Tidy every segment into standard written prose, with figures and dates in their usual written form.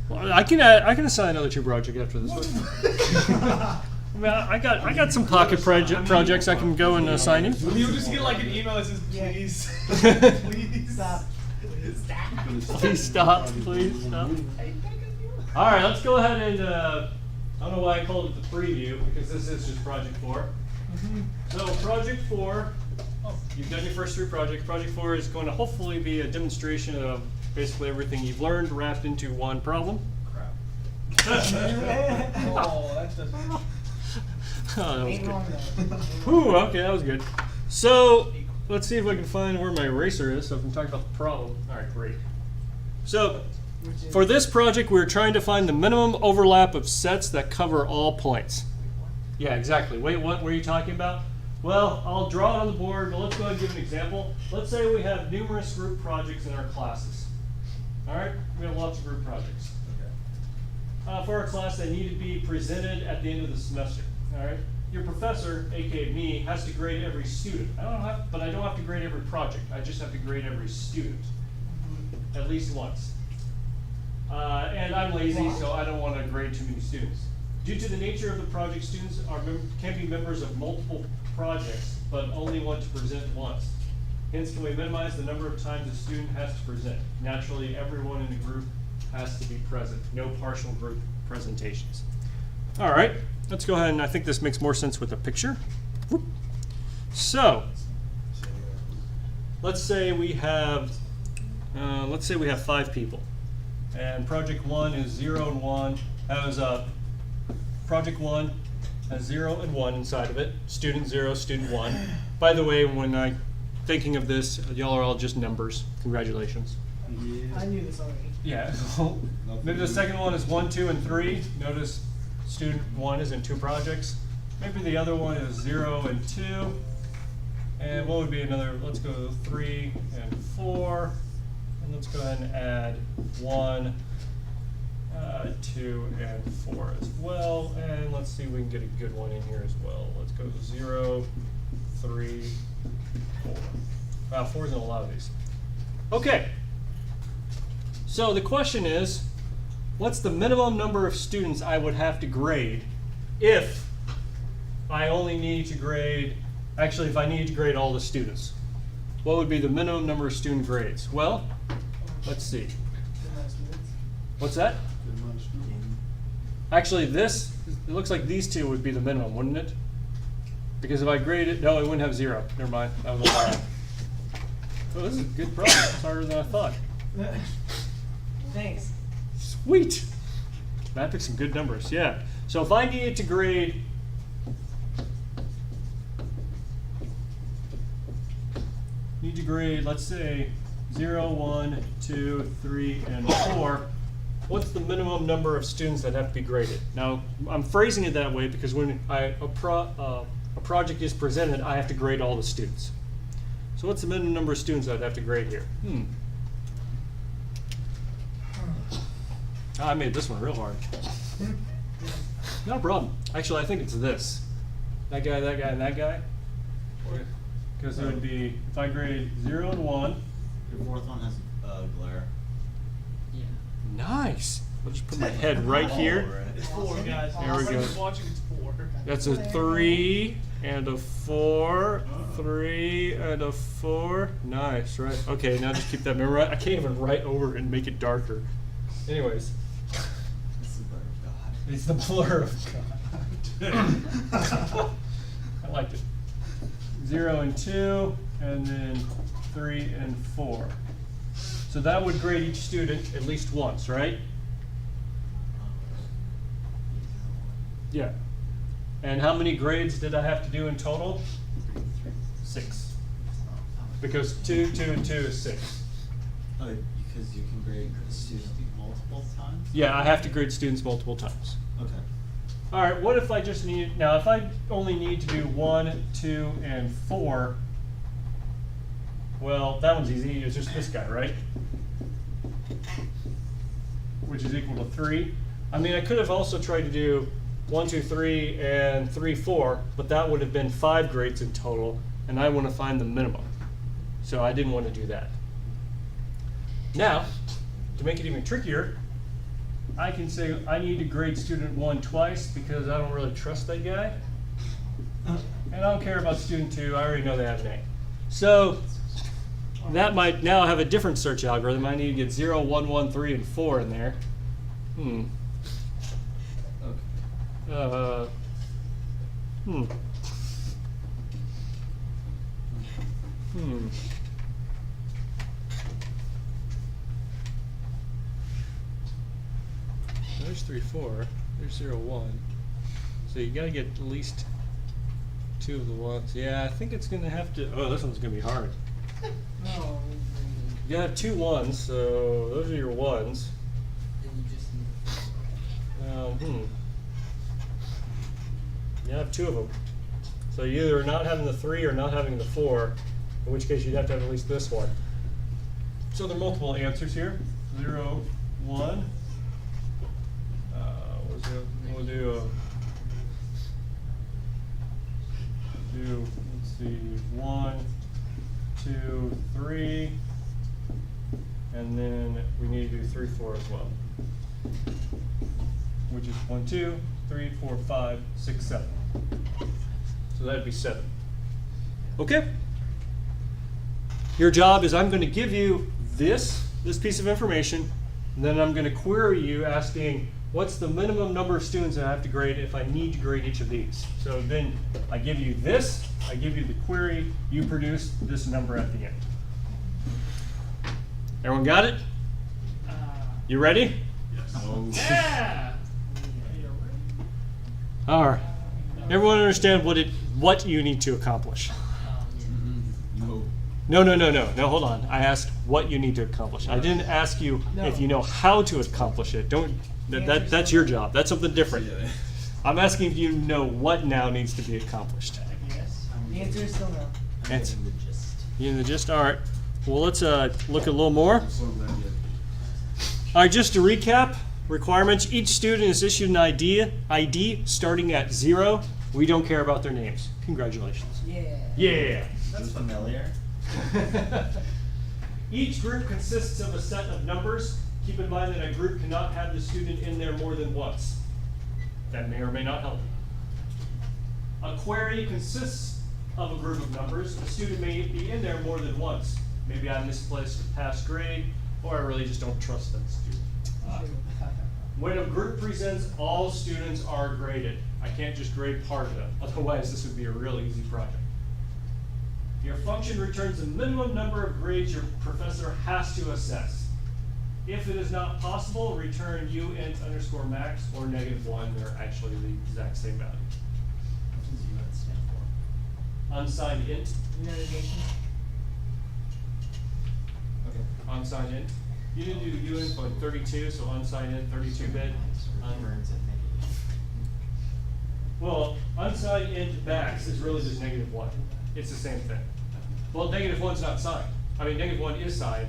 Well, I can assign another 2 projects after this one. I mean, I got some pocket projects I can go and assign you. You'll just get like an email that says, please, please Stop. Please stop. Please stop. All right, let's go ahead and I don't know why I called it the preview, because this is just project 4. So project 4, you've done your first 3 projects. Project 4 is going to hopefully be a demonstration of basically everything you've learned wrapped into one problem. Crap. Oh, that doesn't. Oh, that was Ain't good. wrong though. Whew, okay, that was good. So let's see if I can find where my eraser is so I can talk about the problem. All right, great. So for this project, we're trying to find the minimum overlap of sets that cover all points. Yeah, exactly. Wait, what were you talking about? Well, I'll draw it on the board, but let's go ahead and give an example. Let's say we have numerous group projects in our classes. All right, we have lots of group projects. For our class, they need to be presented at the end of the semester. All right, your professor, aka me, has to grade every student. But I don't have to grade every project. I just have to grade every student, at least once. And I'm lazy, so I don't want to grade too many students. Due to the nature of the project, students can be members of multiple projects, but only want to present once. Hence, can we minimize the number of times a student has to present? Naturally, everyone in the group has to be present. No partial group presentations. All right, let's go ahead, and I think this makes more sense with a picture. Whoop. So, let's say we have 5 people, and project 1 is 0 and 1. Project 1 has 0 and 1 inside of it. Student 0, student 1. By the way, when I'm thinking of this, y'all are all just numbers. Congratulations. I knew this already. Yeah. Maybe the second one is 1, 2, and 3. Notice student 1 is in 2 projects. Maybe the other one is 0 and 2. And what would be another? Let's go 3 and 4. And let's go ahead and add 1, 2, and 4 as well. And let's see if we can get a good one in here as well. Let's go 0, 3, 4. Wow, 4 is in a lot of these. Okay. So the question is, what's the minimum number of students I would have to grade if I only need to grade, actually if I need to grade all the students? What would be the minimum number of student grades? Well, let's see. What's that? Actually, it looks like these 2 would be the minimum, wouldn't it? Because if I grade it, no, it wouldn't have 0. Never mind, that was a lie. Oh, this is a good problem. It's harder than I thought. Thanks. Sweet. That picked some good numbers, yeah. So if I needed to grade let's say 0, 1, 2, 3, and 4, what's the minimum number of students that have to be graded? Now, I'm phrasing it that way because when a project is presented, I have to grade all the students. So what's the minimum number of students I'd have to grade here? I made this one real hard. Not a problem. Actually, I think it's this. That guy, and that guy. Because it would be, if I grade 0 and 1. Your 4th one has glare. Yeah. Nice. I'll just put my head right here. It's 4, guys. There we go. Everyone's watching, it's 4. That's a 3 and a 4. 3 and a 4. Nice, right? Okay, now just keep that memorized. I can't even write over it and make it darker. Anyways. It's the blur of God. It's the blur of God. I liked it. 0 and 2, and then 3 and 4. So that would grade each student at least once, right? Yeah. And how many grades did I have to do in total? 6. Because 2, 2, and 2 is 6. Oh, because you can grade a student multiple times? Yeah, I have to grade students multiple times. Okay. All right, what if I just need, now if I only need to do 1, 2, and 4, well, that one's easy, it's just this guy, right? Which is equal to 3. I mean, I could have also tried to do 1, 2, 3, and 3, 4, but that would have been 5 grades in total, and I want to find the minimum. So I didn't want to do that. Now, to make it even trickier, I can say I need to grade student 1 twice because I don't really trust that guy. And I don't care about student 2, I already know they have an A. So that might now have a different search algorithm. I need to get 0, 1, 1, 3, and 4 in there. Hmm. Okay. Hmm. There's 3, 4. There's 0, 1. So you gotta get at least 2 of the ones. Yeah, I think it's gonna have to. Oh, this one's gonna be hard. No. You gotta have 2 1s, so those are your 1s. Then you just need. You have 2 of them. So you either are not having the 3 or not having the 4, in which case you'd have to have at least this one. So there are multiple answers here. 0, 1. We'll do let's see, 1, 2, 3, and then we need to do 3, 4 as well, which is 1, 2, 3, 4, 5, 6, 7. So that'd be 7. Okay. Your job is I'm going to give you this piece of information, and then I'm going to query you asking, what's the minimum number of students I have to grade if I need to grade each of these? So then I give you this, I give you the query, you produce this number at the end. Everyone got it? You ready? Yes. Yeah. All right. Everyone understand what you need to accomplish? No. No, hold on. I asked what you need to accomplish. I didn't ask you if you know how to accomplish it. That's your job. That's something different. I'm asking if you know what now needs to be accomplished. Yes. The answer is still no. Answer. The gist. You know the gist? All right. Well, let's look a little more. I'm so glad you. All right, just to recap, requirements. Each student is issued an ID starting at 0. We don't care about their names. Congratulations. Yeah. Yeah. That's familiar. Each group consists of a set of numbers. Keep in mind that a group cannot have the student in there more than once. That may or may not help. A query consists of a group of numbers. A student may be in there more than once. Maybe I misplaced a past grade, or I really just don't trust that student. When a group presents, all students are graded. I can't just grade part of them. Otherwise, this would be a real easy project. Your function returns the minimum number of grades your professor has to assess. If it is not possible, return uint underscore max or -1. They're actually the exact same value. What does UNT stand for? Unsigned int. Navigation. Okay. Unsigned int. You didn't do uint on 32, so unsigned int 32-bit. Returns at negative. Well, unsigned int max is really just -1. It's the same thing. Well, -1's not signed. I mean, -1 is signed.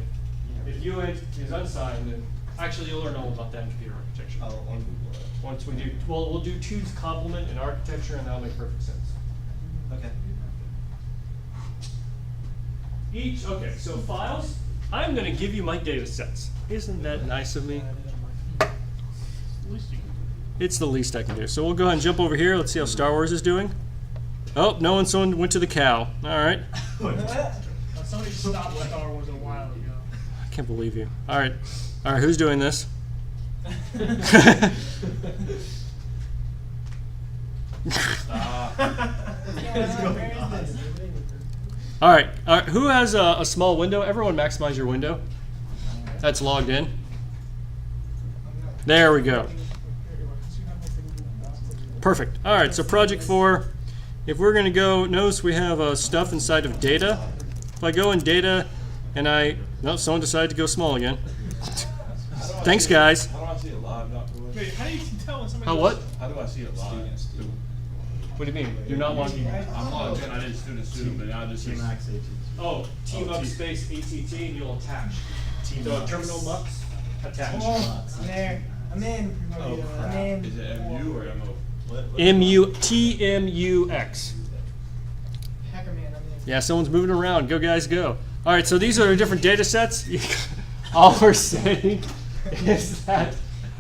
If uint is unsigned, then actually you'll learn all about that in computer architecture. Oh, on Google. Once we do, well, we'll do 2's complement in architecture, and that'll make perfect sense. Okay. Okay, so files, I'm going to give you my data sets. Isn't that nice of me? It's the least I can do. So we'll go ahead and jump over here. Let's see how Star Wars is doing. Oh, someone went to the cow. All right. Somebody stopped Star Wars a while ago. I can't believe you. All right, who's doing this? All right, who has a small window? Everyone maximize your window. That's logged in. There we go. Perfect. All right, so project 4. If we're going to go, notice we have stuff inside of data. If I go in data and someone decided to go small again. Thanks, guys. How do I see it live, Dr. Wood? Wait, how do you tell when somebody How what? How do I see it live? What do you mean? You're not logging in? I'm logged in, I did student, but now I just see. Max AT. Oh, team up T. space ATT and you'll attach. So terminal mux, attach. Come on, I'm there. I'm in. Oh, crap. I'm in. Is it MU or MO? TMUX. Hacker man, I'm in. Yeah, someone's moving around. Go, guys, go. All right, so these are different data sets. All we're saying is that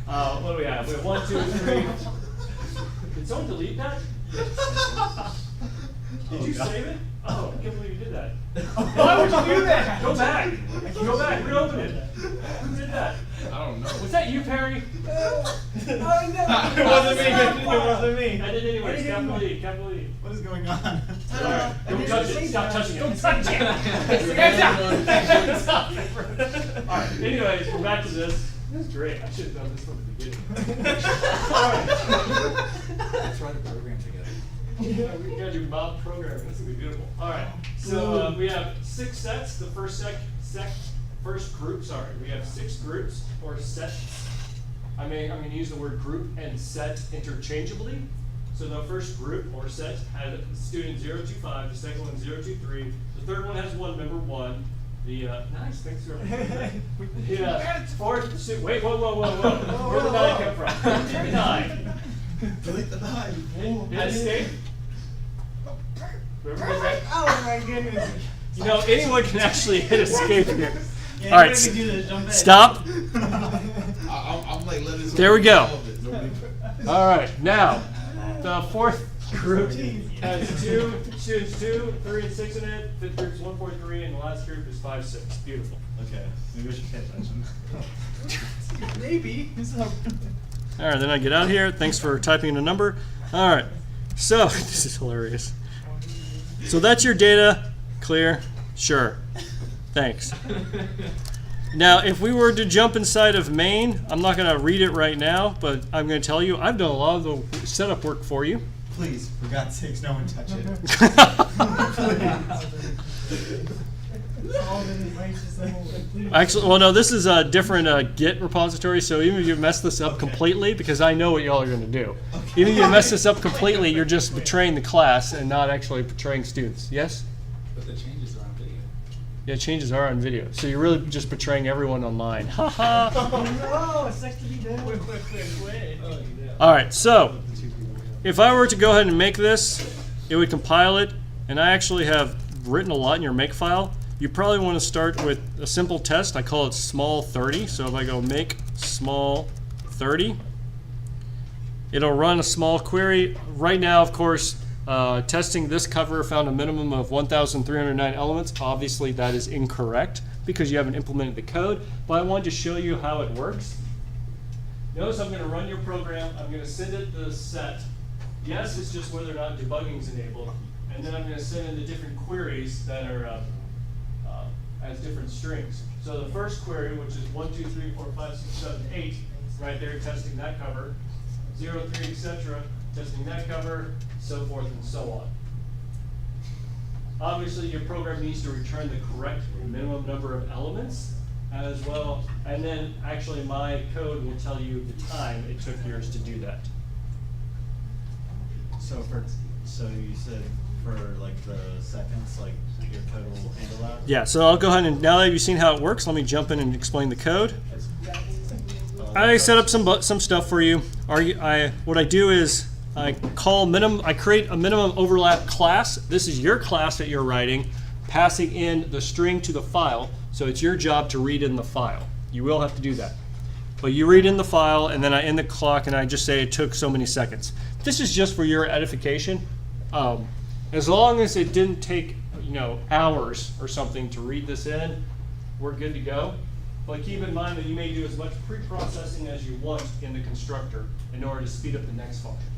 What do we have? We have 1, 2, 3. Did someone delete that? Did you save it? Oh, I can't believe you did that. Why would you do that? Go back. Go back. Reopen it. Who did that? I don't know. Was that you, Perry? It wasn't me. It wasn't me. I did anyways. Capital E. Capital E. What is going on? Alright, don't touch it. Stop touching it. Don't touch it. Alright, anyways, we're back to this. This is great. I should have done this from the beginning. Let's write a program together. Yeah, we got your mob programming. This will be beautiful. Alright, so we have 6 sets. The first group, we have 6 groups or sets. I'm going to use the word group and set interchangeably. So the first group or set had student 025, the second one 023, the third one has one member 1. The nice, thanks for everything. The fourth, wait, whoa. Where did the 9 come from? The 9. Delete the 9. Did it escape? Perfect. Oh my goodness. You know, anyone can actually hit escape here. Yeah, All right, can do this. Jump in. stop. I'm like, let this. There we go. All right, now the fourth group has students 2, 3, and 6 in it. Fifth group is 1, 4, 3, and the last group is 5, 6. Beautiful. Okay, maybe we should pay attention. Maybe. All right, then I get out here. Thanks for typing in a number. All right, so this is hilarious. So that's your data. Clear? Sure. Thanks. Now, if we were to jump inside of main, I'm not going to read it right now, but I'm going to tell you, I've done a lot of the setup work for you. Please, for God's sakes, no one touch it. Actually, well, no, this is a different Git repository, so even if you mess this up completely, because I know what y'all are going to do, even if you mess this up completely, you're just betraying the class and not actually betraying students. Yes? But the changes are on video. Yeah, changes are on video, so you're really just betraying everyone online. Ha ha! Oh no, it sucks to be done. Quit. All right, so if I were to go ahead and make this, it would compile it, and I actually have written a lot in your make file. You probably want to start with a simple test. I call it small 30. So if I go make small 30, it'll run a small query. Right now, of course, testing this cover found a minimum of 1,309 elements. Obviously, that is incorrect because you haven't implemented the code, but I wanted to show you how it works. Notice I'm going to run your program. I'm going to send it the set. Yes, it's just whether or not debugging is enabled. And then I'm going to send in the different queries that are as different strings. So the first query, which is 1, 2, 3, 4, 5, 6, 7, 8, right there, testing that cover. 0, 3, etc., testing that cover, so forth and so on. Obviously, your program needs to return the correct minimum number of elements as well. And then actually my code will tell you the time it took yours to do that. So you said for like the seconds, like your code will handle that? Yeah, so I'll go ahead and now that you've seen how it works, let me jump in and explain the code. I set up some stuff for you. What I do is I create a minimum overlap class. This is your class that you're writing, passing in the string to the file. So it's your job to read in the file. You will have to do that. But you read in the file, and then I end the clock, and I just say it took so many seconds. This is just for your edification. As long as it didn't take, hours or something to read this in, we're good to go. But keep in mind that you may do as much pre-processing as you want in the constructor in order to speed up the next function.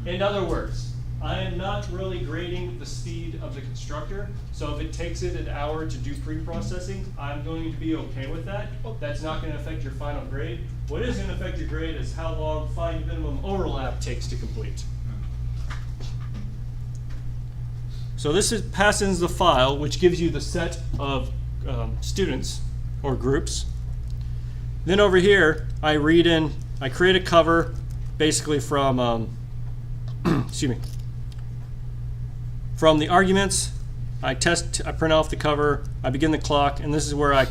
In other words, I am not really grading the speed of the constructor, so if it takes it an hour to do pre-processing, I'm going to be okay with that. That's not going to affect your final grade. What is going to affect your grade is how long find minimum overlap takes to complete. So this passes the file, which gives you the set of students or groups. Then over here, I create a cover basically from, from the arguments. I print off the cover, I begin the clock, and this is where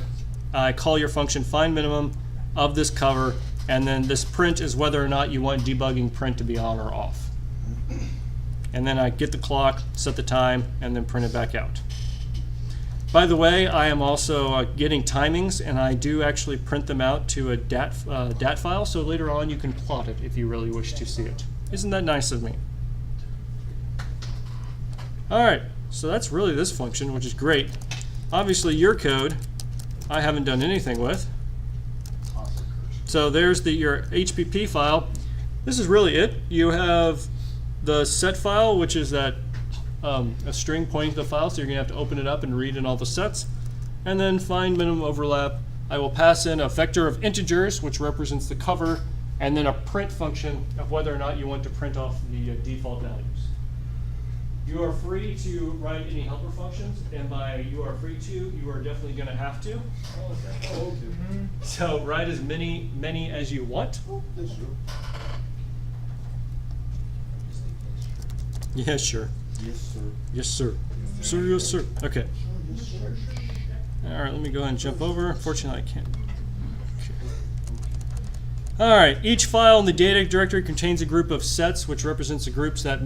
I call your function find minimum of this cover, and then this print is whether or not you want debugging print to be on or off. And then I get the clock, set the time, and then print it back out. By the way, I am also getting timings, and I do actually print them out to a DAT file, so later on you can plot it if you really wish to see it. Isn't that nice of me? All right, so that's really this function, which is great. Obviously, your code I haven't done anything with. So there's your HPP file. This is really it. You have the set file, which is that a string pointing to the file, so you're going to have to open it up and read in all the sets. And then find minimum overlap. I will pass in a vector of integers, which represents the cover, and then a print function of whether or not you want to print off the default values. You are free to write any helper functions, and by you are free to, you are definitely going to have to. So write as many as you want. Yeah, sure. Yes, sir. Yes, sir. Sir, yes, sir. Okay. All right, let me go ahead and jump over. Unfortunately, I can't. Okay. All right, each file in the data directory contains a group of sets, which represents the groups that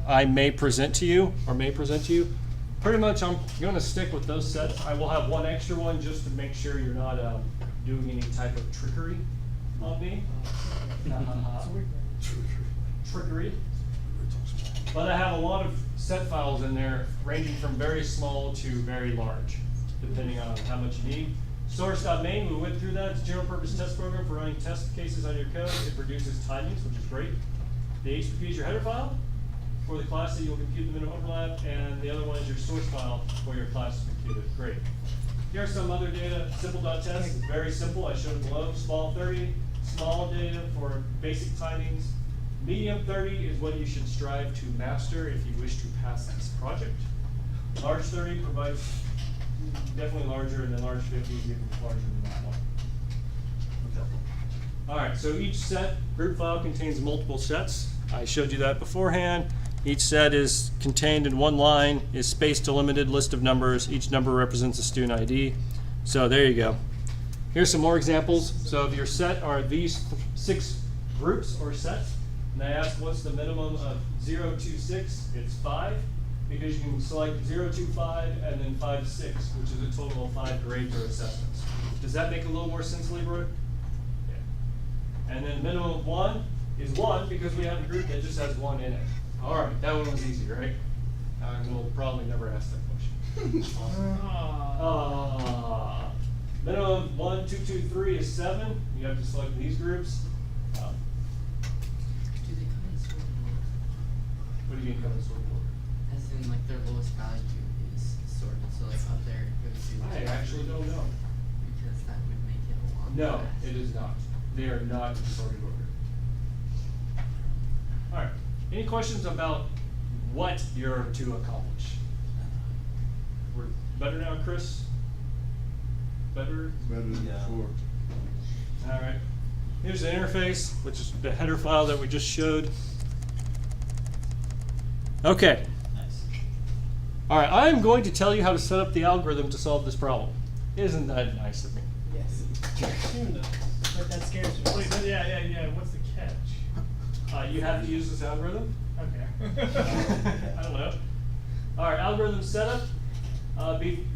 I may present to you, or may present to you. Pretty much, I'm going to stick with those sets. I will have one extra one just to make sure you're not doing any type of trickery on me. Trickery. But I have a lot of set files in there, ranging from very small to very large, depending on how much you need. Source.main, we went through that. It's a general purpose test program for running test cases on your code. It produces timings, which is great. The HTTP is your header file for the class that you will compute the minimum overlap, and the other one is your source file for your class is computed. Great. Here's some other data. Simple.test is very simple. I showed it below. Small 30, small data for basic timings. Medium 30 is what you should strive to master if you wish to pass this project. Large 30 provides definitely larger, and then large 50 is even larger than that one. Okay. All right, so each set group file contains multiple sets. I showed you that beforehand. Each set is contained in one line, is space delimited list of numbers. Each number represents a student ID. So there you go. Here's some more examples. So if your set are these 6 groups or sets, and I asked what's the minimum of 0 to 6, it's 5, because you can select 0 to 5 and then 5 to 6, which is a total of 5 grades or assessments. Does that make a little more sense, Leroy? Yeah. And then minimum of 1 is 1 because we have a group that just has 1 in it. All right, that one was easy, right? We'll probably never ask that question. Minimum of 1, 2, 2, 3 is 7. You have to select these groups. Do they come in sort of order? What do you mean come in sort of order? As in, like, their lowest value is sorted, so like up there goes to. I actually don't know. Because that would make it a lot. No, faster. it is not. They are not in sorted order. All right. Any questions about what you're to accomplish? We're better now, Chris? Better? Better than Yeah. before. All right. Here's the interface, which is the header file that we just showed. Okay. Nice. All right, I'm going to tell you how to set up the algorithm to solve this problem. Isn't that nice of me? Yes. But that scares me. Wait, yeah. What's the catch? You have to use this algorithm. Okay. I don't know. All right, algorithm setup.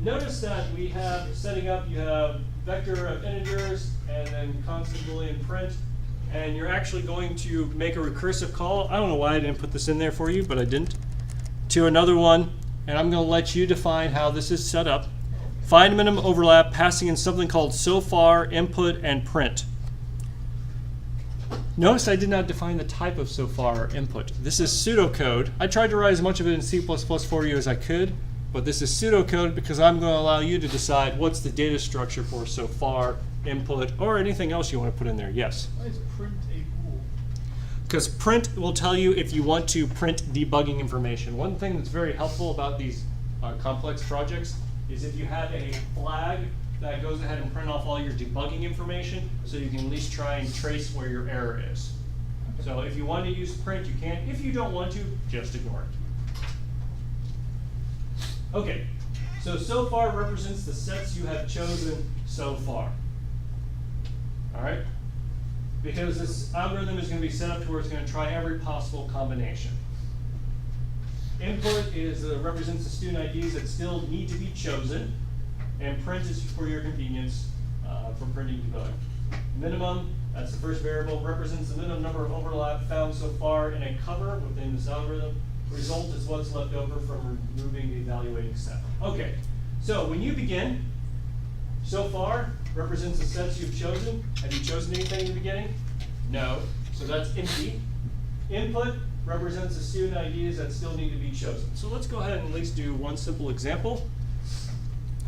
Notice that we have setting up, you have vector of integers and then constant Boolean print. And you're actually going to make a recursive call. I don't know why I didn't put this in there for you, but I didn't. To another one, and I'm going to let you define how this is set up. Find minimum overlap, passing in something called so far, input, and print. Notice I did not define the type of so far or input. This is pseudocode. I tried to write as much of it in C++ for you as I could, but this is pseudocode because I'm going to allow you to decide what's the data structure for so far, input, or anything else you want to put in there. Yes? Why is print a bool? Because print will tell you if you want to print debugging information. One thing that's very helpful about these complex projects is if you have a flag that goes ahead and print off all your debugging information so you can at least try and trace where your error is. So if you want to use print, you can. If you don't want to, just ignore it. Okay, so far represents the sets you have chosen so far. All right? Because this algorithm is going to be set up to where it's going to try every possible combination. Input is represents the student IDs that still need to be chosen, and print is for your convenience for printing debugging. Minimum, that's the first variable, represents the minimum number of overlap found so far in a cover within this algorithm. Result is what's left over from removing the evaluating step. Okay, so when you begin, so far represents the sets you've chosen. Have you chosen anything in the beginning? No, so that's empty. Input represents the student IDs that still need to be chosen. So let's go ahead and at least do one simple example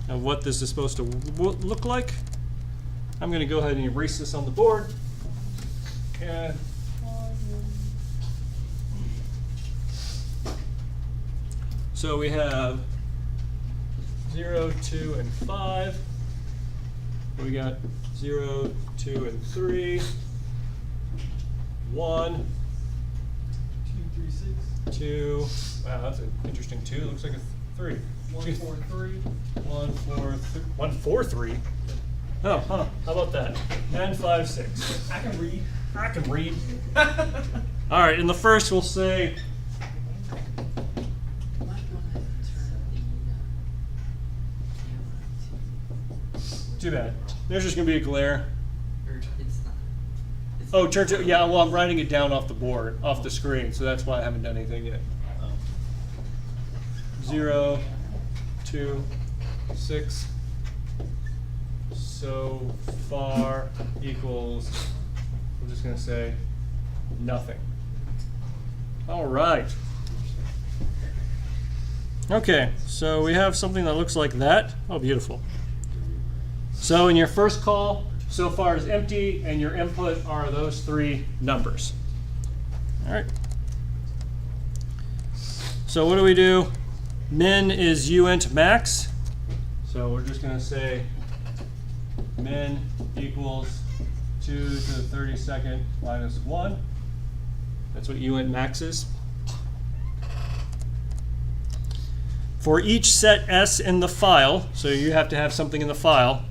of what this is supposed to look like. I'm going to go ahead and erase this on the board. And so we have 0, 2, and 5. We got 0, 2, and 3. 1, 2, 3, 6. 2. Wow, that's an interesting 2. It looks like a 3. 1, 4, 3. 1, 4, 3. 1, 4, 3. Oh, huh. How about that? And 5, 6. I can read. I can read. All right, in the first we'll say Might wanna turn the camera to. too bad. There's just gonna be a glare. Or it's not. It's Oh, not- church. Yeah, well, I'm writing it down off the board, off the screen, so that's why I haven't done anything yet. Oh. 0, 2, 6. So far equals. I'm just gonna say nothing. All right. Okay, so we have something that looks like that. Oh, beautiful. So in your first call, so far is empty, and your input are those 3 numbers. All right. So what do we do? Min is uint max. So we're just going to say min equals 2 to the 32nd minus 1. That's what uint max is. For each set S in the file, so you have to have something in the file,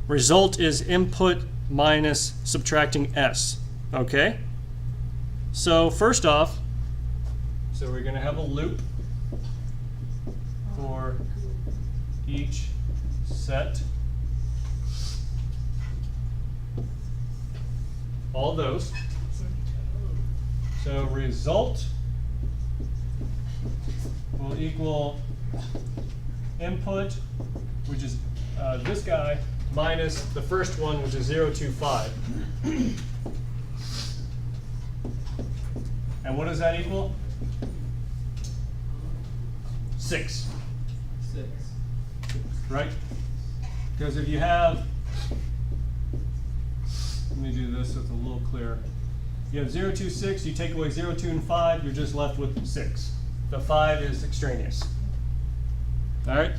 result is input minus subtracting S. Okay? So first off, so we're going to have a loop for each set. All those. So result will equal input, which is this guy, minus the first one, which is 0, 2, 5. And what does that equal? 6. 6. Right? Because if you have, let me do this so it's a little clearer. You have 0, 2, 6, you take away 0, 2, and 5, you're just left with 6. The 5 is extraneous. All right?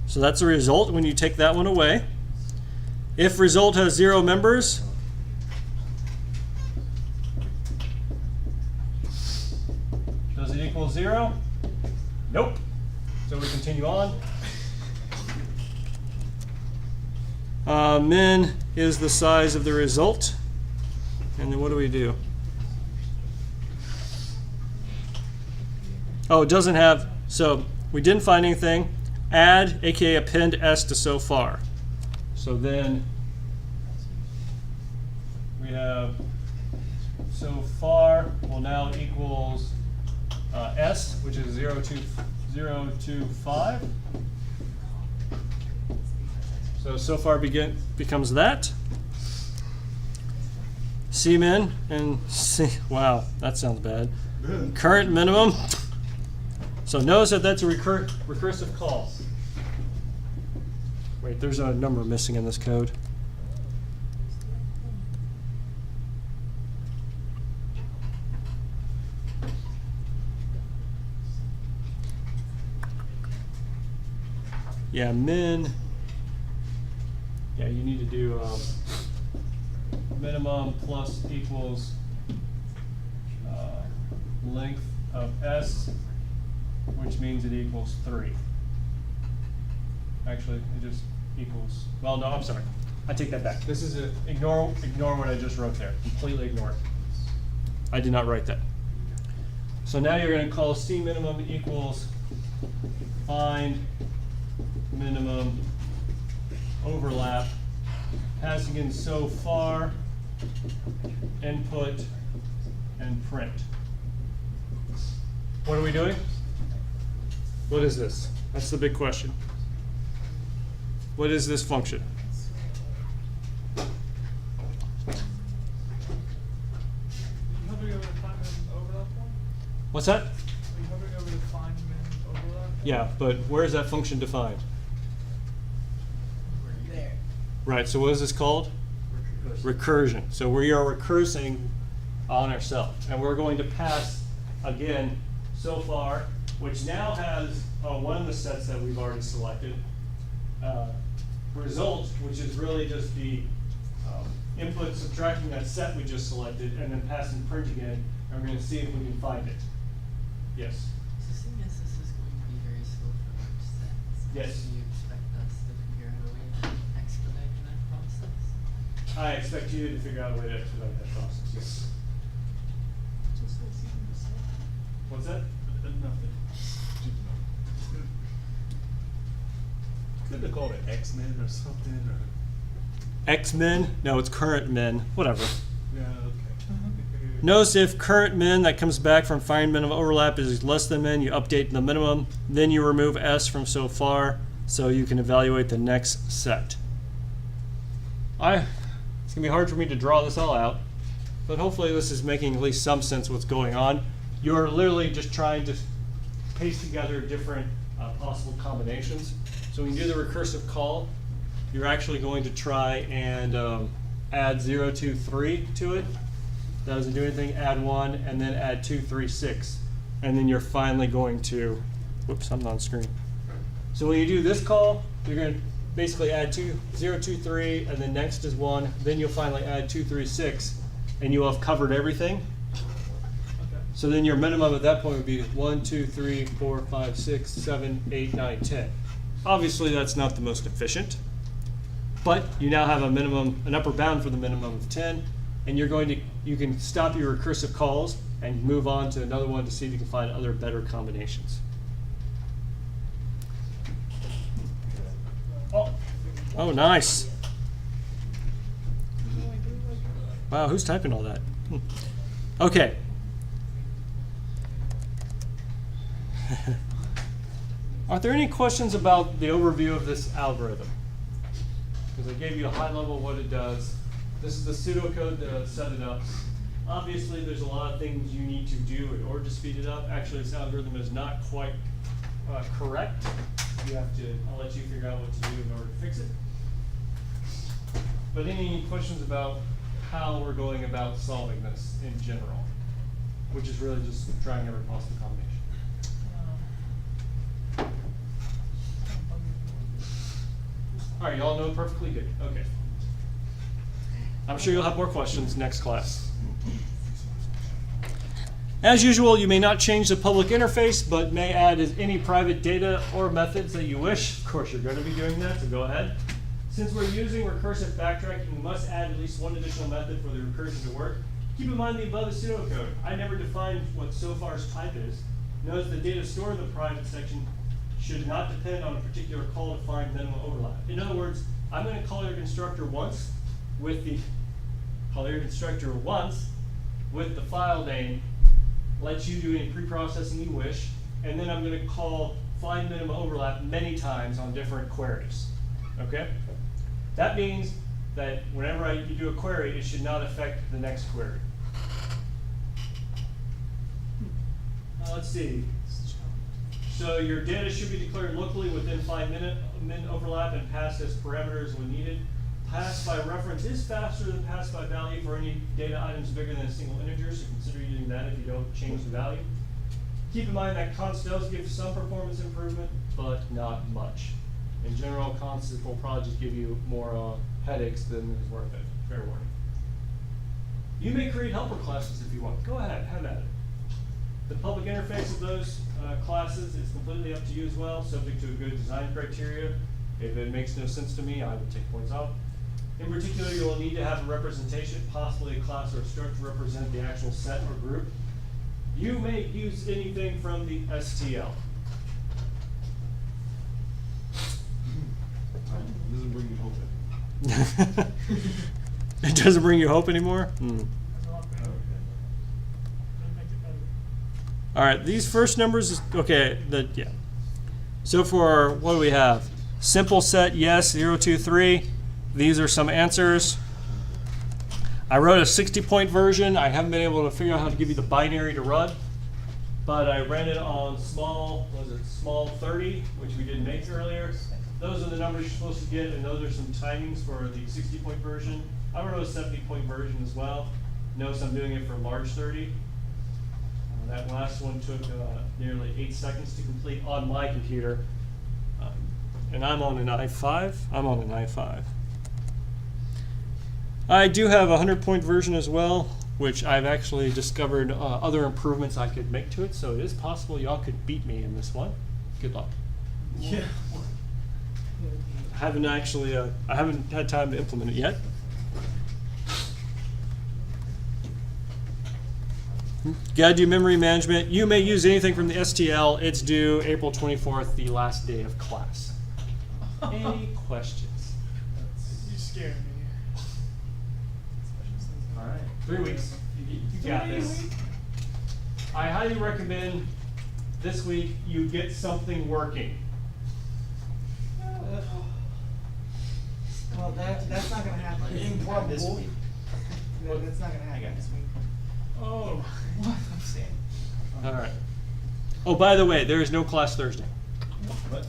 So that's the result when you take that one away. If result has 0 members, does it equal 0? Nope. So we continue on. Min is the size of the result. And then what do we do? Oh, it doesn't have, so we didn't find anything. Add, aka append S to so far. So then we have so far will now equals S, which is 0, 2, 5. So far becomes that. Cmin and C, wow, that sounds bad. Current minimum. So notice that that's a recursive call. Wait, there's a number missing in this code. Yeah, min. Yeah, you need to do minimum plus equals length of S, which means it equals 3. Actually, it just equals, well, no, I'm sorry. I take that back. This is ignore what I just wrote there. Completely ignore it. I did not write that. So now you're going to call C minimum equals find minimum overlap, passing in so far, input, and print. What are we doing? What is this? That's the big question. What is this function? Are you hovering over the find minimum overlap one? What's that? Are you hovering over the find minimum overlap? Yeah, but where is that function defined? There. Right, so what is this called? Recursion. So we are recursing on ourselves. And we're going to pass, again, so far, which now has one of the sets that we've already selected. Result, which is really just the input subtracting that set we just selected, and then passing print again, and we're going to see if we can find it. Yes? So seeing as this is going to be very slow for large sets, Yes. do you expect us to figure out a way to expedite that process? I expect you to figure out a way to expedite that process, yes. What's that? Nothing. Could have called it X-Men or something, or X-Men? No, it's current men. Whatever. yeah, okay. Notice if current min that comes back from find minimum overlap is less than min, you update the minimum, then you remove S from so far so you can evaluate the next set. It's gonna be hard for me to draw this all out, but hopefully this is making at least some sense of what's going on. You're literally just trying to paste together different possible combinations. So when you do the recursive call, you're actually going to try and add 0, 2, 3 to it. That doesn't do anything. Add 1, and then add 2, 3, 6. And then you're finally going to, whoops, I'm not on screen. So when you do this call, you're going to basically add 0, 2, 3, and then next is 1. Then you'll finally add 2, 3, 6, and you'll have covered everything. So then your minimum at that point would be 1, 2, 3, 4, 5, 6, 7, 8, 9, 10. Obviously that's not the most efficient, but you now have a minimum, an upper bound for the minimum of 10, and you can stop your recursive calls and move on to another one to see if you can find other better combinations. Oh, nice. Wow, who's typing all that? Okay. Are there any questions about the overview of this algorithm? Because I gave you a high level of what it does. This is the pseudocode to set it up. Obviously, there's a lot of things you need to do in order to speed it up. Actually, this algorithm is not quite correct. I'll let you figure out what to do in order to fix it. But any questions about how we're going about solving this in general, which is really just trying every possible combination. All right, y'all know perfectly good. Okay. I'm sure you'll have more questions next class. As usual, you may not change the public interface, but may add any private data or methods that you wish. Of course, you're going to be doing that, so go ahead. Since we're using recursive backtracking, we must add at least one additional method for the recursion to work. Keep in mind the above is pseudocode. I never defined what so far's type is. Notice the data stored in the private section should not depend on a particular call to find minimum overlap. In other words, I'm going to call your constructor once with the file name, let you do any pre-processing you wish, and then I'm going to call find minimum overlap many times on different queries. Okay? That means that whenever you do a query, it should not affect the next query. Let's see. So your data should be declared locally within find min overlap and passed as parameters when needed. Pass by reference is faster than pass by value for any data items bigger than a single integer, so consider using that if you don't change the value. Keep in mind that const does give some performance improvement, but not much. In general, const will probably just give you more headaches than is worth it. Fair warning. You may create helper classes if you want. Go ahead, have at it. The public interface of those classes is completely up to you as well, subject to a good design criteria. If it makes no sense to me, I would take points off. In particular, you will need to have a representation, possibly a class or a struct to represent the actual set or group. You may use anything from the STL. Doesn't bring you hope. It doesn't bring you hope anymore? Hmm. That's a lot better. Doesn't make it better. All right, these first numbers, okay, yeah. So for, what do we have? Simple set, yes, 0, 2, 3. These are some answers. I wrote a 60-point version. I haven't been able to figure out how to give you the binary to run, but I ran it on small 30, which we didn't make earlier. Those are the numbers you're supposed to get, and those are some timings for the 60-point version. I wrote a 70-point version as well. Notice I'm doing it for large 30. That last one took nearly 8 seconds to complete on my computer. And I'm on an i5. I'm on an i5. I do have a 100-point version as well, which I've actually discovered other improvements I could make to it. So it is possible y'all could beat me in this one. Good luck. Yeah. I haven't had time to implement it yet. Gotta do memory management. You may use anything from the STL. It's due April 24th, the last day of class. Any questions? You scared me. All right. 3 weeks. You got this. I highly recommend this week you get something working. Well, that's not gonna happen. Improbable. This week. That's not gonna happen this week. Oh. What? I'm saying. All right. Oh, by the way, there is no class Thursday. What?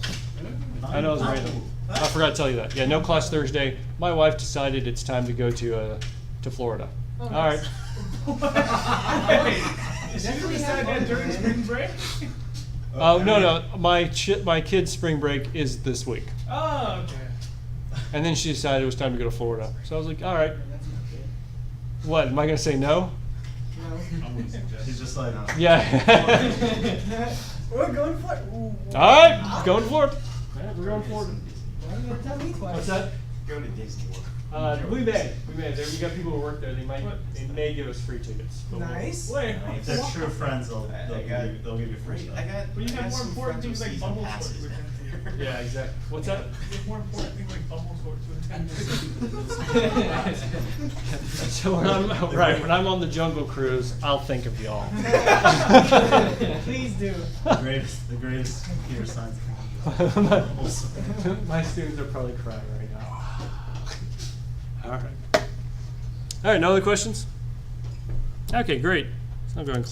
I know it's random. I forgot to tell you that. Yeah, no class Thursday. My wife decided it's time to go to Florida. Oh, All nice. right. Wait, is she decide that during spring break? Oh no, my kid's spring break is this week, Oh, okay. and then she decided it was time to go to Florida. So I was like, all right. That's not good. What am I gonna say? No? No. He's just like, Yeah. We're going for it. Ooh. All right, going to Florida. Yeah, we're going to Florida. Why are you gonna tell me twice? What's that? Go to Disney World. We may. There, we got people who work there. They may give us free tickets. But we'll- Nice. Wait, if they're true friends, they'll give you free stuff. but you have more important things like bubble sports to attend to. Yeah, exactly. What's that? You have more important things like bubble sports to attend to. So when I'm on the Jungle Cruise, I'll think of y'all. Please do. The greatest computer science. My students are probably crying right now. All right. All right, no other questions? Okay, great. So I'm going